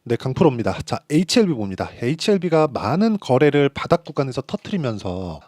네, 강프로입니다. 자, HLB 봅니다. HLB가 많은 거래를 바닥 구간에서 터트리면서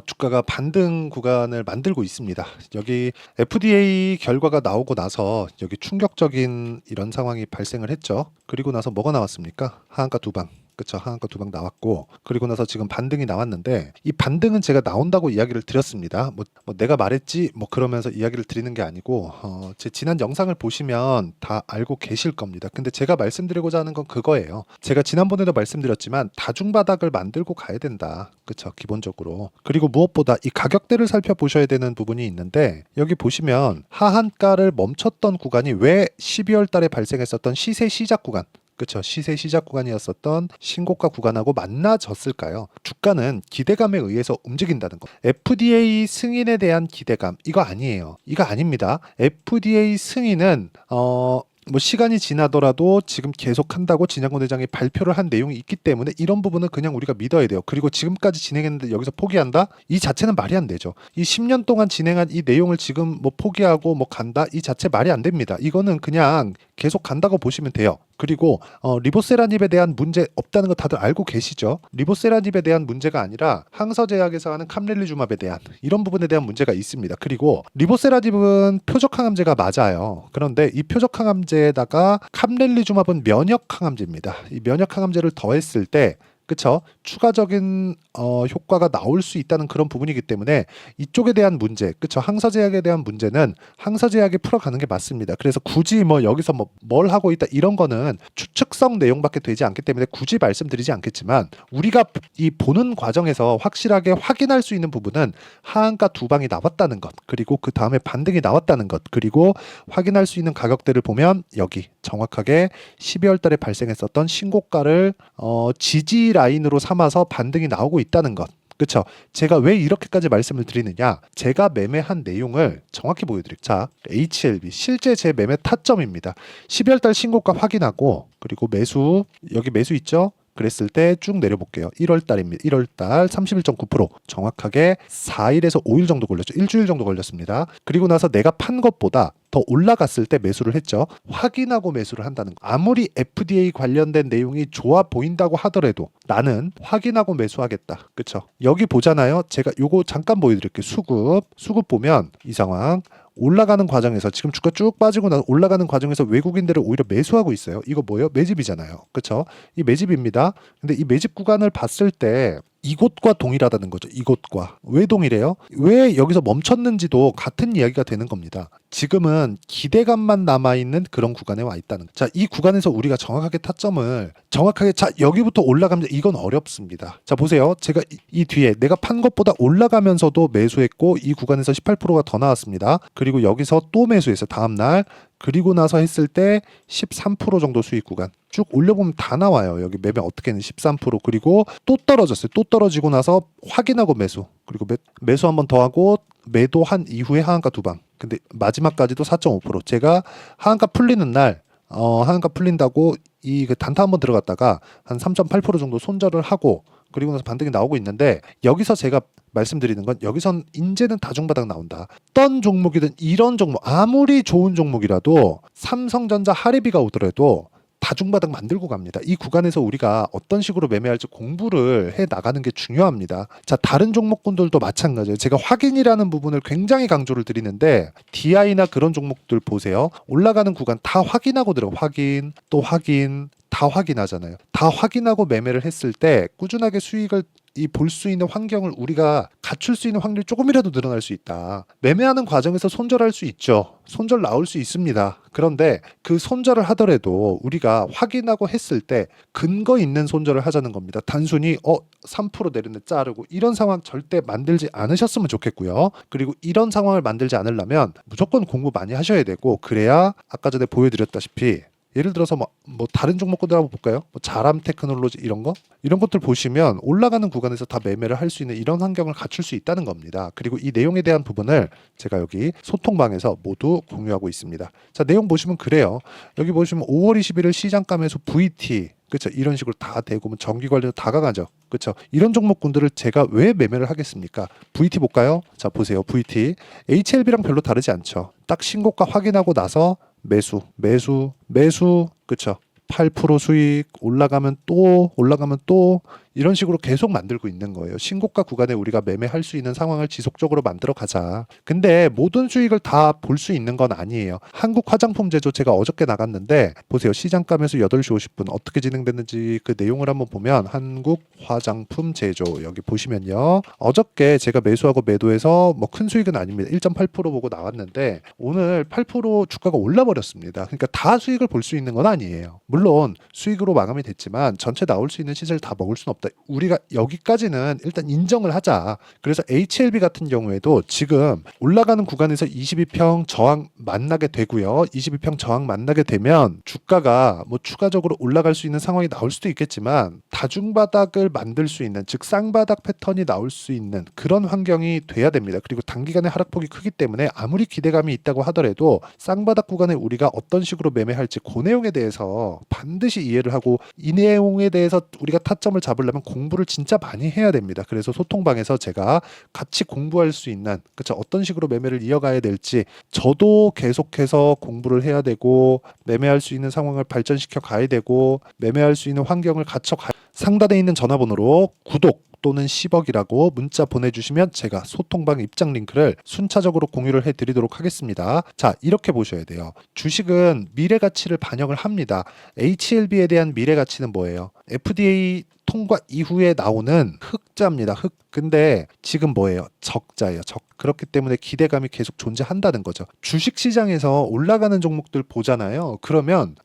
주가가 반등 구간을 만들고 있습니다. 여기 FDA 결과가 나오고 나서 여기 충격적인 이런 상황이 발생을 했죠. 그리고 나서 뭐가 나왔습니까? 하한가 두 방. 그쵸, 하한가 두 방 나왔고, 그리고 나서 지금 반등이 나왔는데, 이 반등은 제가 나온다고 이야기를 드렸습니다. 뭐 내가 말했지 뭐 그러면서 이야기를 드리는 게 아니고, 제 지난 영상을 보시면 다 알고 계실 겁니다. 근데 제가 말씀드리고자 하는 건 그거예요. 제가 지난번에도 말씀드렸지만 다중바닥을 만들고 가야 된다. 그쵸, 기본적으로. 그리고 무엇보다 이 가격대를 살펴보셔야 되는 부분이 있는데, 여기 보시면 하한가를 멈췄던 구간이 왜 12월 달에 발생했었던 시세 시작 구간, 그쵸, 시세 시작 구간이었었던 신고가 구간하고 만나졌을까요? 주가는 기대감에 의해서 움직인다는 거. FDA 승인에 대한 기대감, 이거 아니에요. 이거 아닙니다. FDA 승인은 뭐 시간이 지나더라도 지금 계속 한다고 진양권 회장이 발표를 한 내용이 있기 때문에 이런 부분은 그냥 우리가 믿어야 돼요. 그리고 지금까지 진행했는데 여기서 포기한다? 이 자체는 말이 안 되죠. 이 10년 동안 진행한 이 내용을 지금 뭐 포기하고 뭐 간다? 이 자체 말이 안 됩니다. 이거는 그냥 계속 간다고 보시면 돼요. 그리고 리보세라닙에 대한 문제 없다는 거 다들 알고 계시죠? 리보세라닙에 대한 문제가 아니라 항서제약에서 하는 캄렐리주맙에 대한 이런 부분에 대한 문제가 있습니다. 그리고 리보세라닙은 표적항암제가 맞아요. 그런데 이 표적항암제에다가 캄렐리주맙은 면역항암제입니다. 이 면역항암제를 더했을 때 그쵸? 추가적인 효과가 나올 수 있다는 그런 부분이기 때문에 이쪽에 대한 문제, 그쵸? 항서제약에 대한 문제는 항서제약이 풀어가는 게 맞습니다. 그래서 굳이 뭐 여기서 뭐 뭘 하고 있다 이런 거는 추측성 내용밖에 되지 않기 때문에 굳이 말씀드리지 않겠지만 우리가 이 보는 과정에서 확실하게 확인할 수 있는 부분은 하한가 두 방이 나왔다는 것, 그리고 그 다음에 반등이 나왔다는 것, 그리고 확인할 수 있는 가격대를 보면 여기 정확하게 12월 달에 발생했었던 신고가를 지지 라인으로 삼아서 반등이 나오고 있다는 것. 그쵸? 제가 왜 이렇게까지 말씀을 드리느냐? 제가 매매한 내용을 정확히 보여드릴게요. 자, HLB 실제 제 매매 타점입니다. 12월 달 신고가 확인하고 그리고 매수, 여기 매수 있죠? 그랬을 때 쭉 내려볼게요. 1월 달입니다. 1월 달 31.9% 정확하게 4일에서 5일 정도 걸렸죠. 일주일 정도 걸렸습니다. 그리고 나서 내가 판 것보다 더 올라갔을 때 매수를 했죠. 확인하고 매수를 한다는 거. 아무리 FDA 관련된 내용이 좋아 보인다고 하더라도 나는 확인하고 매수하겠다. 그쵸? 여기 보잖아요. 제가 요거 잠깐 보여드릴게요. 수급 보면 이 상황. 올라가는 과정에서 지금 주가 쭉 빠지고 나서 올라가는 과정에서 외국인들을 오히려 매수하고 있어요. 이거 뭐예요? 매집이잖아요. 그렇죠? 이 매집입니다. 근데 이 매집 구간을 봤을 때 이곳과 동일하다는 거죠. 이곳과. 왜 동일해요? 왜 여기서 멈췄는지도 같은 이야기가 되는 겁니다. 지금은 기대감만 남아있는 그런 구간에 와 있다는. 자, 이 구간에서 우리가 정확하게 타점을 정확하게 자 여기부터 올라가면 이건 어렵습니다. 자, 보세요. 제가 이 뒤에 내가 판 것보다 올라가면서도 매수했고 이 구간에서 18%가 더 나왔습니다. 그리고 여기서 또 매수했어요. 다음날. 그리고 나서 했을 때 13% 정도 수익 구간 쭉 올려보면 다 나와요. 여기 매매 어떻게 했는 13% 그리고 또 떨어졌어요. 또 떨어지고 나서 확인하고 매수 그리고 매수 한 번 더 하고 매도한 이후에 하한가 두 방. 근데 마지막까지도 4.5%. 제가 하한가 풀리는 날 하한가 풀린다고 이 그 단타 한번 들어갔다가 한 3.8% 정도 손절을 하고 그리고 나서 반등이 나오고 있는데 여기서 제가 말씀드리는 건 여기선 이제는 다중바닥 나온다. 어떤 종목이든 이런 종목 아무리 좋은 종목이라도 삼성전자 하리비가 오더라도 다중바닥 만들고 갑니다. 이 구간에서 우리가 어떤 식으로 매매할지 공부를 해 나가는 게 중요합니다. 자, 다른 종목군들도 마찬가지예요. 제가 확인이라는 부분을 굉장히 강조를 드리는데 DI나 그런 종목들 보세요. 올라가는 구간 다 확인하고 확인, 또 확인, 다 확인하잖아요. 다 확인하고 매매를 했을 때 꾸준하게 수익을 볼 수 있는 환경을 우리가 갖출 수 있는 확률이 조금이라도 늘어날 수 있다. 매매하는 과정에서 손절할 수 있죠. 손절 나올 수 있습니다. 그런데 그 손절을 하더라도 우리가 확인하고 했을 때 근거 있는 손절을 하자는 겁니다. 단순히 3% 내렸네 자르고 이런 상황 절대 만들지 않으셨으면 좋겠고요. 그리고 이런 상황을 만들지 않으려면 무조건 공부 많이 하셔야 되고 그래야 아까 전에 보여드렸다시피 예를 들어서 뭐 다른 종목들 한번 볼까요? 뭐 자람 테크놀로지 이런 것들 보시면 올라가는 구간에서 다 매매를 할 수 있는 이런 환경을 갖출 수 있다는 겁니다. 그리고 이 내용에 대한 부분을 제가 여기 소통방에서 모두 공유하고 있습니다. 자, 내용 보시면 그래요. 여기 보시면 5월 21일 시장가 매수 VT 그렇죠. 이런 식으로 다 되고 뭐 정기 관리도 다 가가죠. 그렇죠. 이런 종목군들을 제가 왜 매매를 하겠습니까? VT 볼까요? 자, 보세요. VT HLB랑 별로 다르지 않죠. 딱 신고가 확인하고 나서 매수, 그쵸? 8% 수익 올라가면 또 이런 식으로 계속 만들고 있는 거예요. 신고가 구간에 우리가 매매할 수 있는 상황을 지속적으로 만들어 가자. 근데 모든 수익을 다 볼 수 있는 건 아니에요. 한국 화장품 제조 제가 어저께 나갔는데 보세요. 시장감에서 8시 50분 어떻게 진행됐는지 그 내용을 한번 보면 한국 화장품 제조 여기 보시면요. 어저께 제가 매수하고 매도해서 뭐 큰 수익은 아닙니다. 1.8% 보고 나왔는데 오늘 8% 주가가 올라 버렸습니다. 그러니까 다 수익을 볼 수 있는 건 아니에요. 물론 수익으로 마감이 됐지만 전체 나올 수 있는 시세를 다 먹을 수는 없다. 우리가 여기까지는 일단 인정을 하자. 그래서 HLB 같은 경우에도 지금 올라가는 구간에서 22평 저항 만나게 되고요. 22평 저항 만나게 되면 주가가 뭐 추가적으로 올라갈 수 있는 상황이 나올 수도 있겠지만 다중바닥을 만들 수 있는 즉 쌍바닥 패턴이 나올 수 있는 그런 환경이 돼야 됩니다. 그리고 단기간에 하락폭이 크기 때문에 아무리 기대감이 있다고 하더라도 쌍바닥 구간에 우리가 어떤 식으로 매매할지 그 내용에 대해서 반드시 이해를 하고 이 내용에 대해서 우리가 타점을 잡으려면 공부를 진짜 많이 해야 됩니다. 그래서 소통방에서 제가 같이 공부할 수 있는 그렇죠. 어떤 식으로 매매를 이어가야 될지 저도 계속해서 공부를 해야 되고 매매할 수 있는 상황을 발전시켜 가야 되고 매매할 수 있는 환경을 갖춰 가야 상단에 있는 전화번호로 구독 또는 10억이라고 문자 보내주시면 제가 소통방 입장 링크를 순차적으로 공유를 해드리도록 하겠습니다. 자, 이렇게 보셔야 돼요. 주식은 미래 가치를 반영을 합니다. HLB에 대한 미래 가치는 뭐예요? FDA 통과 이후에 나오는 흑자입니다. 근데 지금 뭐예요? 적자예요. 그렇기 때문에 기대감이 계속 존재한다는 거죠. 주식 시장에서 올라가는 종목들 보잖아요. 그러면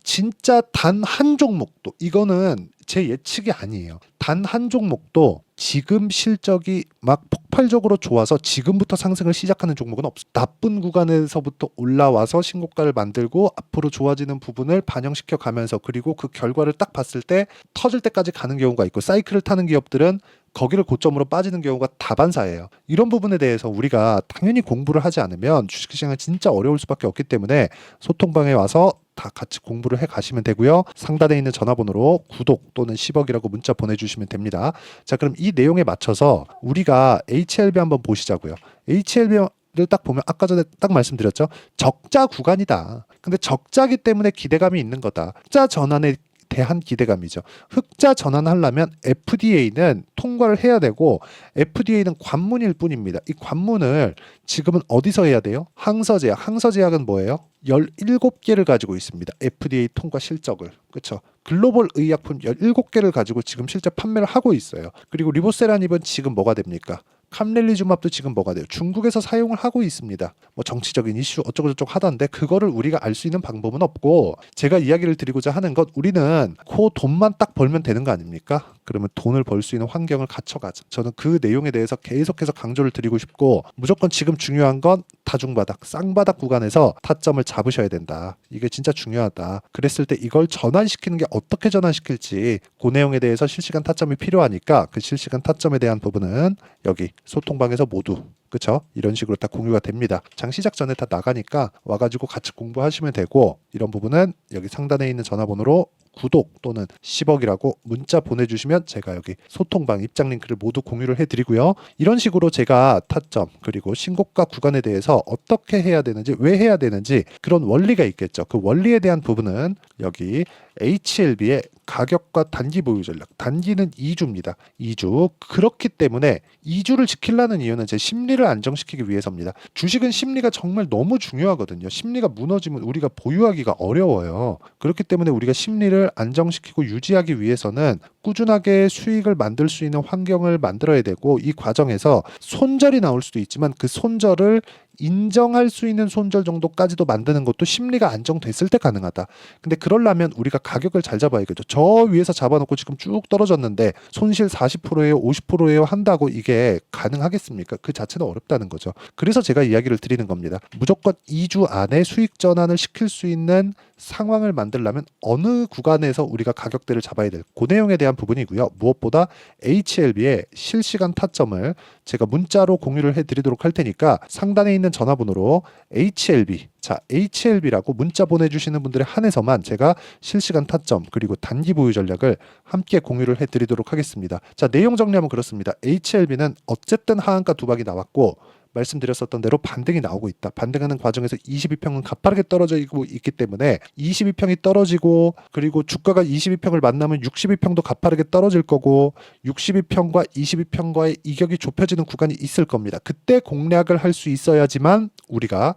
진짜 단 한 종목도 이거는 제 예측이 아니에요. 단 한 종목도 지금 실적이 막 폭발적으로 좋아서 지금부터 상승을 시작하는 종목은 없어요. 나쁜 구간에서부터 올라와서 신고가를 만들고 앞으로 좋아지는 부분을 반영시켜 가면서 그리고 그 결과를 딱 봤을 때 터질 때까지 가는 경우가 있고 사이클을 타는 기업들은 거기를 고점으로 빠지는 경우가 다반사예요. 이런 부분에 대해서 우리가 당연히 공부를 하지 않으면 주식시장은 진짜 어려울 수밖에 없기 때문에 소통방에 와서 다 같이 공부를 해 가시면 되고요. 상단에 있는 전화번호로 구독 또는 10억이라고 문자 보내주시면 됩니다. 자, 그럼 이 내용에 맞춰서 우리가 HLB 한번 보시자고요. HLB 를 딱 보면 아까 전에 딱 말씀드렸죠. 적자 구간이다. 근데 적자기 때문에 기대감이 있는 거다. 흑자 전환에 대한 기대감이죠. 흑자 전환하려면 FDA는 통과를 해야 되고 FDA는 관문일 뿐입니다. 이 관문을 지금은 어디서 해야 돼요? 항서제약. 항서제약은 뭐예요? 17개를 가지고 있습니다. FDA 통과 실적을. 그렇죠? 글로벌 의약품 17개를 가지고 지금 실제 판매를 하고 있어요. 그리고 리보세라닙은 지금 뭐가 됩니까? 캄렐리주맙도 지금 뭐가 돼요? 중국에서 사용을 하고 있습니다. 뭐 정치적인 이슈 어쩌고저쩌고 하던데 그거를 우리가 알 수 있는 방법은 없고 제가 이야기를 드리고자 하는 것 우리는 그 돈만 딱 벌면 되는 거 아닙니까? 그러면 돈을 벌 수 있는 환경을 갖춰가자. 저는 그 내용에 대해서 계속해서 강조를 드리고 싶고 무조건 지금 중요한 건 다중바닥, 쌍바닥 구간에서 타점을 잡으셔야 된다. 이게 진짜 중요하다. 그랬을 때 이걸 전환시키는 게 어떻게 전환시킬지 그 내용에 대해서 실시간 타점이 필요하니까 그 실시간 타점에 대한 부분은 여기 소통방에서 모두 그쵸? 이런 식으로 다 공유가 됩니다. 장 시작 전에 다 나가니까 와가지고 같이 공부하시면 되고 이런 부분은 여기 상단에 있는 전화번호로 구독 또는 10억이라고 문자 보내주시면 제가 여기 소통방 입장 링크를 모두 공유를 해드리고요. 이런 식으로 제가 타점 그리고 신고가 구간에 대해서 어떻게 해야 되는지 왜 해야 되는지 그런 원리가 있겠죠. 그 원리에 대한 부분은 여기 HLB의 가격과 단기 보유 전략. 단기는 2주입니다. 2주. 그렇기 때문에 2주를 지키려는 이유는 제 심리를 안정시키기 위해서입니다. 주식은 심리가 정말 너무 중요하거든요. 심리가 무너지면 우리가 보유하기가 어려워요. 그렇기 때문에 우리가 심리를 안정시키고 유지하기 위해서는 꾸준하게 수익을 만들 수 있는 환경을 만들어야 되고 이 과정에서 손절이 나올 수도 있지만 그 손절을 인정할 수 있는 손절 정도까지도 만드는 것도 심리가 안정됐을 때 가능하다. 근데 그러려면 우리가 가격을 잘 잡아야겠죠. 저 위에서 잡아놓고 지금 쭉 떨어졌는데 손실 40%예요, 50%예요 한다고 이게 가능하겠습니까? 그 자체는 어렵다는 거죠. 그래서 제가 이야기를 드리는 겁니다. 무조건 2주 안에 수익 전환을 시킬 수 있는 상황을 만들려면 어느 구간에서 우리가 가격대를 잡아야 될 그 내용에 대한 부분이고요. 무엇보다 HLB의 실시간 타점을 제가 문자로 공유를 해드리도록 할 테니까 상단에 있는 전화번호로 HLB 자 HLB라고 문자 보내주시는 분들에 한해서만 제가 실시간 타점 그리고 단기 보유 전략을 함께 공유를 해드리도록 하겠습니다. 자 내용 정리하면 그렇습니다. HLB는 어쨌든 하한가 두박이 나왔고 말씀드렸었던 대로 반등이 나오고 있다. 반등하는 과정에서 22평은 가파르게 떨어지고 있기 때문에 22평이 떨어지고 그리고 주가가 22평을 만나면 62평도 가파르게 떨어질 거고 62평과 22평과의 이격이 좁혀지는 구간이 있을 겁니다. 그때 공략을 할 수 있어야지만 우리가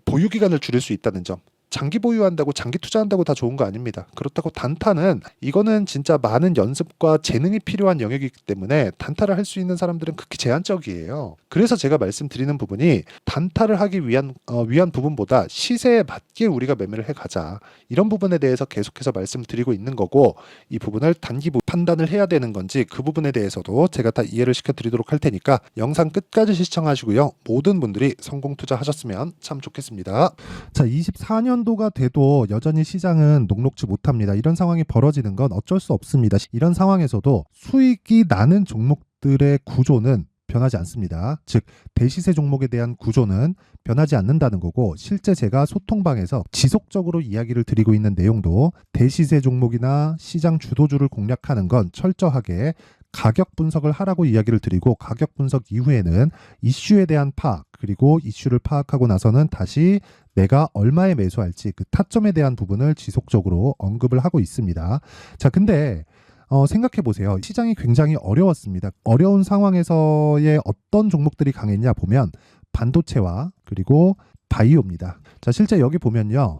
보유 기간을 줄일 수 있다는 점. 장기 보유한다고 장기 투자한다고 다 좋은 거 아닙니다. 그렇다고 단타는 이거는 진짜 많은 연습과 재능이 필요한 영역이기 때문에 단타를 할 수 있는 사람들은 극히 제한적이에요. 그래서 제가 말씀드리는 부분이 단타를 하기 위한 부분보다 시세에 맞게 우리가 매매를 해가자. 이런 부분에 대해서 계속해서 말씀드리고 있는 거고 이 부분을 단기 판단을 해야 되는 건지 그 부분에 대해서도 제가 다 이해를 시켜드리도록 할 테니까 영상 끝까지 시청하시고요. 모든 분들이 성공 투자하셨으면 참 좋겠습니다. 자, 24년도가 돼도 여전히 시장은 녹록지 못합니다. 이런 상황이 벌어지는 건 어쩔 수 없습니다. 이런 상황에서도 수익이 나는 종목들의 구조는 변하지 않습니다. 즉 대시세 종목에 대한 구조는 변하지 않는다는 거고 실제 제가 소통방에서 지속적으로 이야기를 드리고 있는 내용도 대시세 종목이나 시장 주도주를 공략하는 건 철저하게 가격 분석을 하라고 이야기를 드리고 가격 분석 이후에는 이슈에 대한 파악 그리고 이슈를 파악하고 나서는 다시 내가 얼마에 매수할지 그 타점에 대한 부분을 지속적으로 언급을 하고 있습니다. 자, 근데 생각해 보세요. 시장이 굉장히 어려웠습니다. 어려운 상황에서의 어떤 종목들이 강했냐 보면 반도체와 그리고 바이오입니다. 자, 실제 여기 보면요.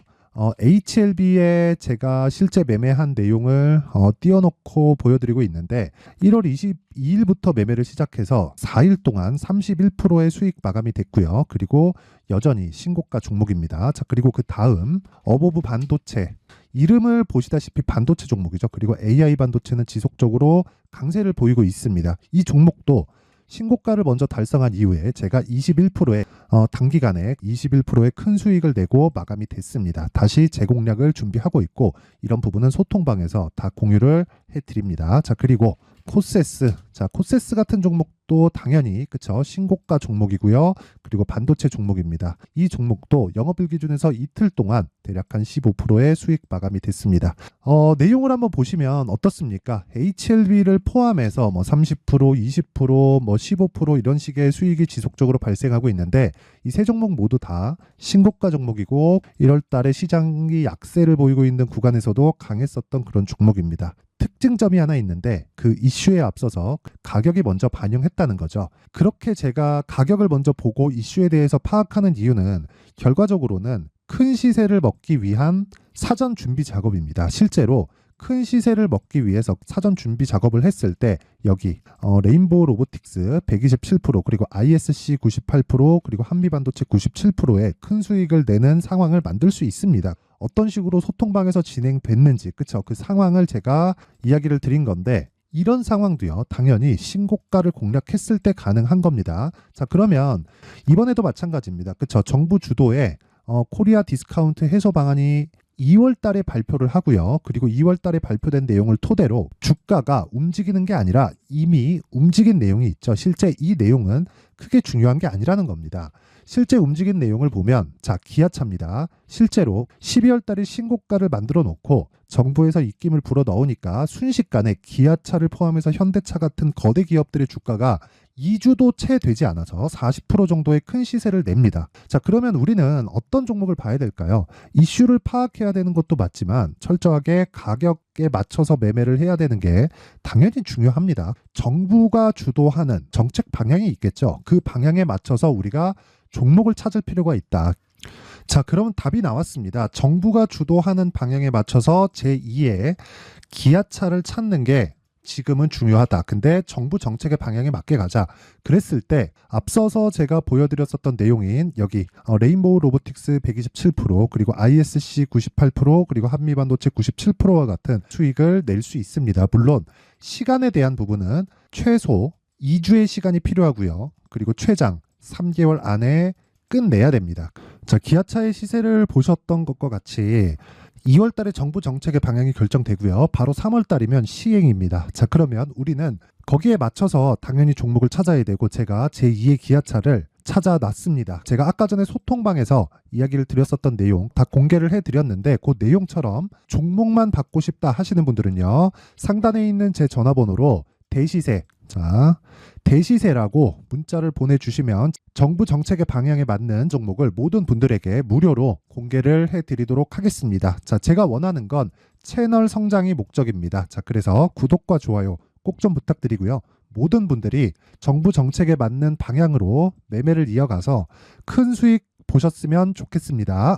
HLB에 제가 실제 매매한 내용을 띄워놓고 보여드리고 있는데 1월 22일부터 매매를 시작해서 4일 동안 31%의 수익 마감이 됐고요. 그리고 여전히 신고가 종목입니다. 자, 그리고 그 다음 어보브 반도체 이름을 보시다시피 반도체 종목이죠. 그리고 AI 반도체는 지속적으로 강세를 보이고 있습니다. 이 종목도 신고가를 먼저 달성한 이후에 제가 21%의 단기간에 21%의 큰 수익을 내고 마감이 됐습니다. 다시 재공략을 준비하고 있고 이런 부분은 소통방에서 다 공유를 해드립니다. 자, 그리고 코세스. 자, 코세스 같은 종목도 당연히 그쵸 신고가 종목이고요. 그리고 반도체 종목입니다. 이 종목도 영업일 기준에서 이틀 동안 대략 한 15%의 수익 마감이 됐습니다. 내용을 한번 보시면 어떻습니까? HLB를 포함해서 뭐 30%, 20%, 뭐 15% 이런 식의 수익이 지속적으로 발생하고 있는데 이 세 종목 모두 다 신고가 종목이고 1월 달에 시장이 약세를 보이고 있는 구간에서도 강했었던 그런 종목입니다. 특징점이 하나 있는데 그 이슈에 앞서서 가격이 먼저 반영했다는 거죠. 그렇게 제가 가격을 먼저 보고 이슈에 대해서 파악하는 이유는 결과적으로는 큰 시세를 먹기 위한 사전 준비 작업입니다. 실제로 큰 시세를 먹기 위해서 사전 준비 작업을 했을 때 여기 레인보우 로보틱스 127% 그리고 ISC 98% 그리고 한미반도체 97%의 큰 수익을 내는 상황을 만들 수 있습니다. 어떤 식으로 소통방에서 진행됐는지 그쵸 그 상황을 제가 이야기를 드린 건데 이런 상황도요 당연히 신고가를 공략했을 때 가능한 겁니다. 자, 그러면 이번에도 마찬가지입니다. 그쵸 정부 주도의 코리아 디스카운트 해소 방안이 2월 달에 발표를 하고요. 그리고 2월 달에 발표된 내용을 토대로 주가가 움직이는 게 아니라 이미 움직인 내용이 있죠. 실제 이 내용은 크게 중요한 게 아니라는 겁니다. 실제 움직인 내용을 보면 자, 기아차입니다. 실제로 12월 달에 신고가를 만들어 놓고 정부에서 입김을 불어 넣으니까 순식간에 기아차를 포함해서 현대차 같은 거대 기업들의 주가가 2주도 채 되지 않아서 40% 정도의 큰 시세를 냅니다. 자, 그러면 우리는 어떤 종목을 봐야 될까요? 이슈를 파악해야 되는 것도 맞지만 철저하게 가격에 맞춰서 매매를 해야 되는 게 당연히 중요합니다. 정부가 주도하는 정책 방향이 있겠죠. 그 방향에 맞춰서 우리가 종목을 찾을 필요가 있다. 자, 그럼 답이 나왔습니다. 정부가 주도하는 방향에 맞춰서 제2의 기아차를 찾는 게 지금은 중요하다. 근데 정부 정책의 방향에 맞게 가자. 그랬을 때 앞서서 제가 보여드렸었던 내용인 여기 레인보우 로보틱스 127% 그리고 ISC 98% 그리고 한미반도체 97%와 같은 수익을 낼 수 있습니다. 물론 시간에 대한 부분은 최소 2주의 시간이 필요하고요. 그리고 최장 3개월 안에 끝내야 됩니다. 자, 기아차의 시세를 보셨던 것과 같이 2월 달에 정부 정책의 방향이 결정되고요. 바로 3월 달이면 시행입니다. 자, 그러면 우리는 거기에 맞춰서 당연히 종목을 찾아야 되고 제가 제2의 기아차를 찾아놨습니다. 제가 아까 전에 소통방에서 이야기를 드렸었던 내용 다 공개를 해드렸는데 그 내용처럼 종목만 받고 싶다 하시는 분들은요. 상단에 있는 제 전화번호로 대시세. 자, 대시세라고 문자를 보내주시면 정부 정책의 방향에 맞는 종목을 모든 분들에게 무료로 공개를 해드리도록 하겠습니다. 자, 제가 원하는 건 채널 성장이 목적입니다. 자, 그래서 구독과 좋아요 꼭 좀 부탁드리고요. 모든 분들이 정부 정책에 맞는 방향으로 매매를 이어가서 큰 수익 보셨으면 좋겠습니다.